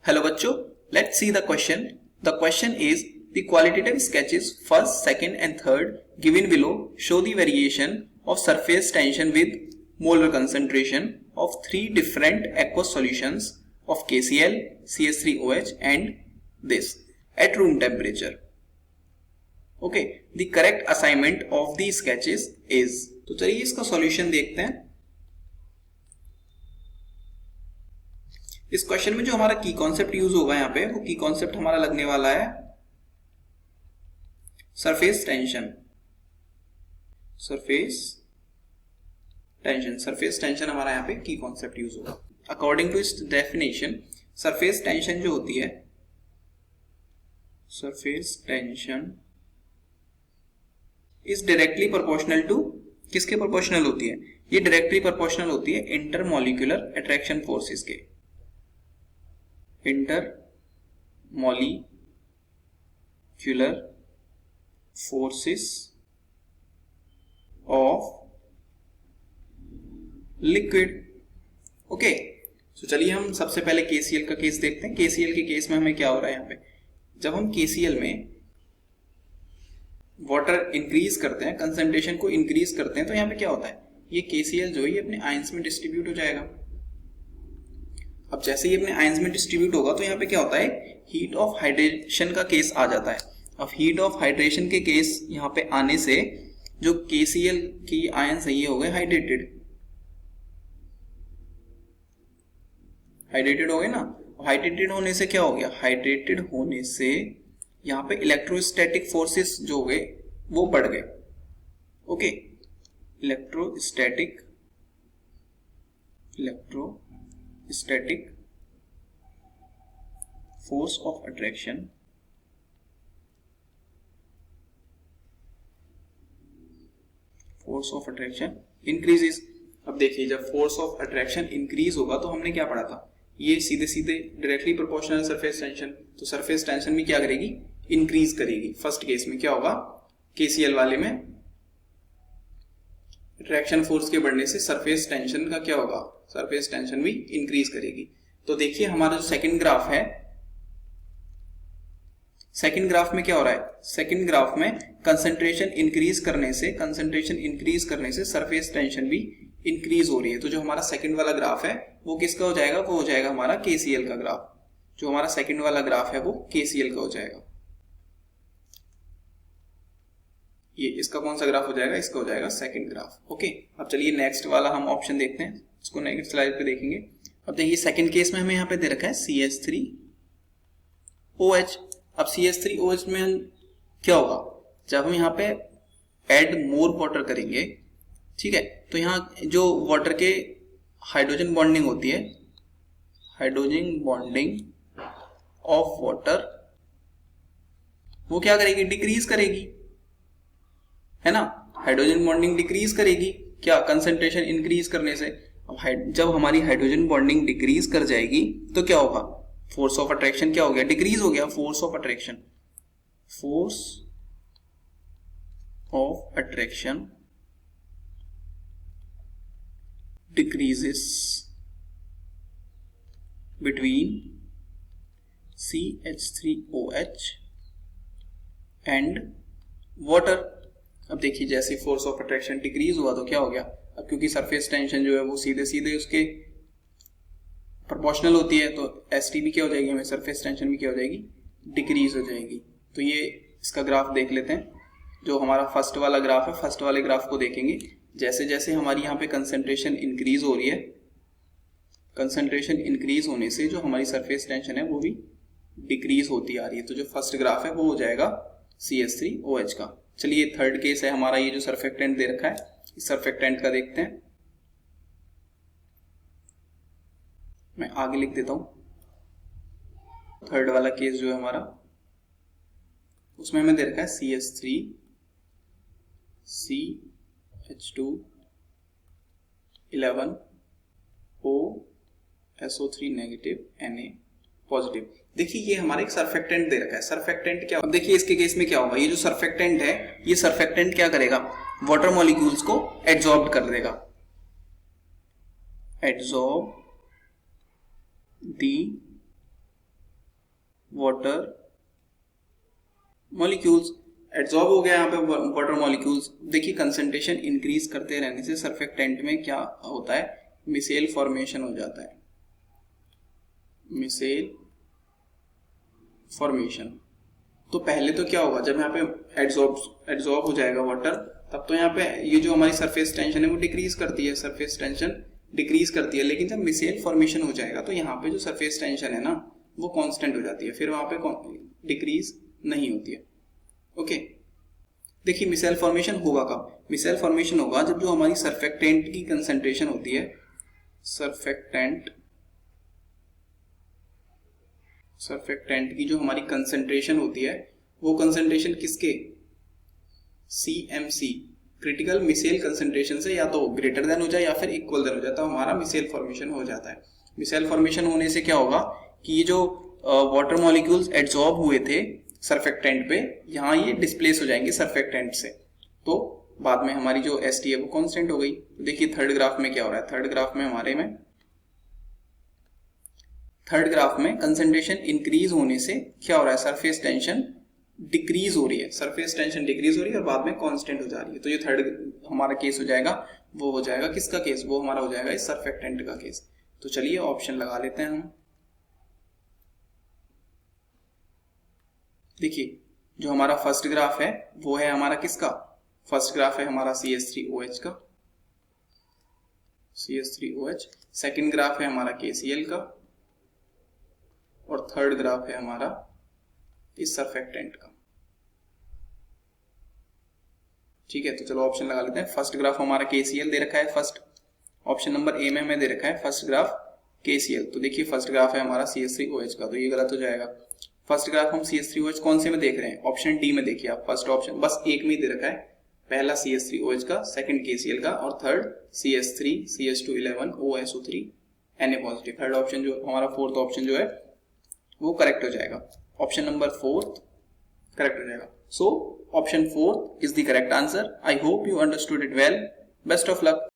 Hello बच्चों, let's see the question. The question is the qualitative sketches first, second and third given below show the variation of surface tension with molar concentration of three different aqueous solutions of KCl, CH3OH and this at room temperature. Okay, the correct assignment of these sketches is. तो चलिए इसका solution देखते हैं. इस question में जो हमारा की कॉन्सेप्ट यूज होगा यहाँ पे, वो की कॉन्सेप्ट हमारा लगने वाला है सरफेस टेंशन. सरफेस टेंशन हमारा यहाँ पे की कॉन्सेप्ट यूज होगा. अकॉर्डिंग टू इस डेफिनेशन, सरफेस टेंशन जो होती है, surface tension is directly proportional to, किसके प्रोपोर्शनल होती है? ये डायरेक्टली प्रोपोर्शनल होती है इंटरमॉलिक्यूलर अट्रैक्शन फोर्सेस के. Intermolecular forces of liquid. Okay, तो चलिए हम सबसे पहले केसीएल का केस देखते हैं. केसीएल के केस में हमें क्या हो रहा है यहाँ पे, जब हम केसीएल में वाटर इंक्रीज करते हैं, कंसंट्रेशन को इंक्रीज करते हैं, तो यहाँ पे क्या होता है, ये केसीएल जो है ये अपने आयंस में डिस्ट्रीब्यूट हो जाएगा. अब जैसे ही अपने आयंस में डिस्ट्रीब्यूट होगा तो यहाँ पे क्या होता है, हीट ऑफ हाइड्रेशन का केस आ जाता है. अब हीट ऑफ हाइड्रेशन के केस यहाँ पे आने से जो KCl की आयंस है ये हो गए हाइड्रेटेड हो गए ना. हाइड्रेटेड होने से क्या हो गया, हाइड्रेटेड होने से यहाँ पे इलेक्ट्रोस्टैटिक फोर्सेस जो हो गए वो बढ़ गए. Okay, electrostatic force of attraction increases. अब देखिए, जब फोर्स ऑफ अट्रैक्शन इंक्रीज होगा तो हमने क्या पढ़ा था, ये सीधे सीधे डायरेक्टली प्रोपोर्शनल सरफेस टेंशन. तो सरफेस टेंशन भी क्या करेगी, इंक्रीज करेगी. फर्स्ट केस में क्या होगा, KCl वाले में अट्रैक्शन फोर्स के बढ़ने से सरफेस टेंशन का क्या होगा, सरफेस टेंशन भी इंक्रीज करेगी. तो देखिए हमारा जो सेकंड ग्राफ है, सेकंड ग्राफ में क्या हो रहा है, सेकंड ग्राफ में कंसंट्रेशन इंक्रीज करने से सरफेस टेंशन भी इंक्रीज हो रही है. तो जो हमारा सेकंड वाला ग्राफ है वो किसका हो जाएगा, वो हो जाएगा हमारा KCl का ग्राफ. जो हमारा सेकंड वाला ग्राफ है वो KCl का हो जाएगा. ये इसका कौन सा ग्राफ हो जाएगा, इसका हो जाएगा सेकंड ग्राफ. ओके, अब चलिए नेक्स्ट वाला हम ऑप्शन देखते हैं, इसको नेक्स्ट स्लाइड पे देखेंगे. अब देखिए सेकंड केस में हमें यहाँ पे दे रखा है CH3OH. अब CH3OH में क्या होगा, जब हम यहाँ पे ऐड मोर वाटर करेंगे, ठीक है, तो यहाँ जो वाटर के हाइड्रोजन बॉन्डिंग होती है, हाइड्रोजन बॉन्डिंग ऑफ वाटर, वो क्या करेगी, डिक्रीज करेगी, है ना. हाइड्रोजन बॉन्डिंग डिक्रीज करेगी, क्या, कंसंट्रेशन इंक्रीज करने से. अब जब हमारी हाइड्रोजन बॉन्डिंग डिक्रीज कर जाएगी तो क्या होगा, फोर्स ऑफ अट्रैक्शन क्या हो गया, डिक्रीज हो गया. Force of attraction decreases between CH3OH and water. अब देखिए जैसे फोर्स ऑफ अट्रैक्शन डिक्रीज हुआ तो क्या हो गया, अब क्योंकि सरफेस टेंशन जो है वो सीधे सीधे उसके प्रोपोर्शनल होती है, तो ST भी क्या हो जाएगी, हमें सरफेस टेंशन भी क्या हो जाएगी, डिक्रीज हो जाएगी. तो ये इसका ग्राफ देख लेते हैं. जो हमारा फर्स्ट वाला ग्राफ है, फर्स्ट वाले ग्राफ को देखेंगे, जैसे जैसे हमारी यहाँ पे कंसंट्रेशन इंक्रीज हो रही है, कंसंट्रेशन इंक्रीज होने से जो हमारी सरफेस टेंशन है वो भी डिक्रीज होती आ रही है. तो जो फर्स्ट ग्राफ है वो हो जाएगा CH3OH का. चलिए थर्ड केस है हमारा, ये जो सरफेक्टेंट दे रखा है, इस सरफेक्टेंट का देखते हैं. मैं आगे लिख देता हूं. थर्ड वाला केस जो है हमारा, उसमें हमें दे रखा है CH3CH2 11OSO3 negative Na positive. देखिए ये हमारा एक सरफेक्टेंट दे रखा है. सरफेक्टेंट क्या, अब देखिए इसके केस में क्या होगा, ये जो सरफेक्टेंट है, ये सरफेक्टेंट क्या करेगा, वाटर मॉलिक्यूल्स को एब्जॉर्ब कर देगा. adsorb the water molecules, adsorb हो गया यहाँ पे वाटर मॉलिक्यूल्स। देखिए कंसंट्रेशन इंक्रीज करते रहने से सर्फेक्टेंट में क्या होता है, मिसेल फॉर्मेशन हो जाता है, मिसेल फॉर्मेशन। तो पहले तो क्या होगा, जब यहाँ पे एड्सॉर्ब हो जाएगा वाटर, तब तो यहाँ पे ये जो हमारी सरफेस टेंशन है वो डिक्रीज करती है, सरफेस टेंशन डिक्रीज करती है। लेकिन जब मिसेल फॉर्मेशन हो जाएगा तो यहाँ पे जो सरफेस टेंशन है ना वो कांस्टेंट हो जाती है, फिर वहां पे डिक्रीज नहीं होती है। ओके, देखिए मिसेल फॉर्मेशन होगा कब, मिसेल फॉर्मेशन होगा जब जो हमारी सर्फेक्टेंट की कंसंट्रेशन होती है, सर्फेक्टेंट की जो हमारी कंसंट्रेशन होती है वो कंसंट्रेशन किसके, CMC क्रिटिकल मिसेल कंसंट्रेशन से या तो ग्रेटर देन हो जाए या फिर इक्वल देन हो जाए, तो हमारा मिसेल फॉर्मेशन हो जाता है। मिसेल फॉर्मेशन होने से क्या होगा कि ये जो वाटर मॉलिक्यूल्स एड्सॉर्ब हुए थे सर्फेक्टेंट पे, यहाँ ये डिस्प्लेस हो जाएंगे सर्फेक्टेंट से, तो बाद में हमारी जो ST है वो कांस्टेंट हो गई। तो देखिए थर्ड ग्राफ में क्या हो रहा है, थर्ड ग्राफ में कंसंट्रेशन इंक्रीज होने से क्या हो रहा है, सरफेस टेंशन डिक्रीज हो रही है, सरफेस टेंशन डिक्रीज हो रही है और बाद में कांस्टेंट हो जा रही है। तो ये थर्ड हमारा केस हो जाएगा, वो हो जाएगा किसका केस, वो हमारा हो जाएगा इस सर्फेक्टेंट का केस। तो चलिए ऑप्शन लगा लेते हैं हम। देखिए जो हमारा फर्स्ट ग्राफ है वो है हमारा किसका, फर्स्ट ग्राफ है हमारा CH3OH का, CH3OH। सेकंड ग्राफ है हमारा KCl का और थर्ड ग्राफ है हमारा इस सर्फेक्टेंट का। ठीक है, तो चलो ऑप्शन लगा लेते हैं। फर्स्ट ग्राफ हमारा KCl दे रखा है, फर्स्ट ऑप्शन नंबर ए में हमें दे रखा है फर्स्ट ग्राफ KCl। तो देखिए फर्स्ट ग्राफ है हमारा CH3OH का, तो ये गलत हो जाएगा। फर्स्ट ग्राफ हम CH3OH कौन से में देख रहे हैं, ऑप्शन डी में देखिए आप, फर्स्ट ऑप्शन बस एक में ही दे रखा है, पहला CH3OH का, सेकंड KCl का और third CH3 CH211 OSO3 Na positive. Third option जो हमारा फोर्थ ऑप्शन जो है वो करेक्ट हो जाएगा, ऑप्शन नंबर फोर्थ करेक्ट हो जाएगा। So option 4 is the correct answer. I hope you understood it well. Best of luck.